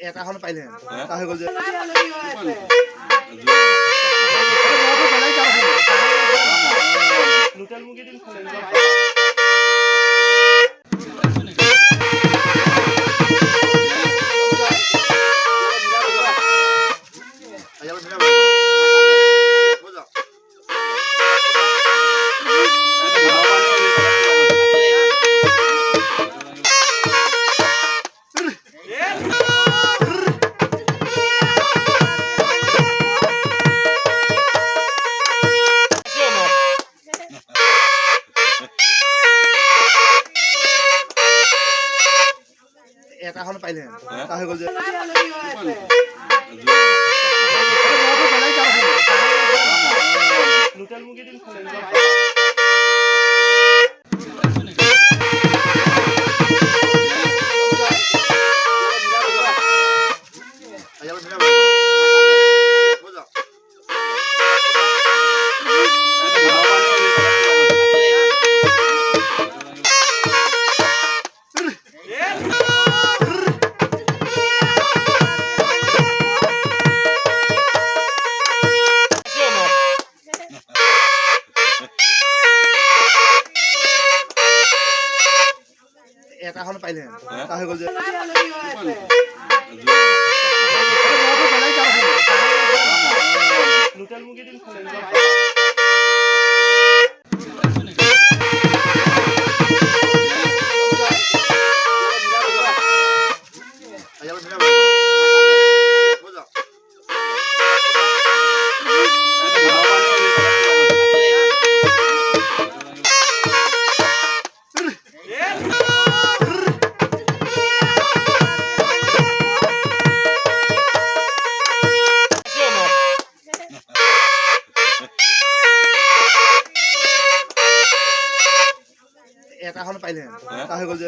এটা এখন পাইলে তা হৈ গ'ল যে লোকেল মুৰ্গী দিন এটা এখন পাইলে তা হৈ গ'ল যে লোকেল মুৰ্গী দিন এটা এখন পাইলে তা হৈ গ'ল যে লোকেল মুৰ্গী দিন এটা এখন পাইলে তা হৈ গ'ল যে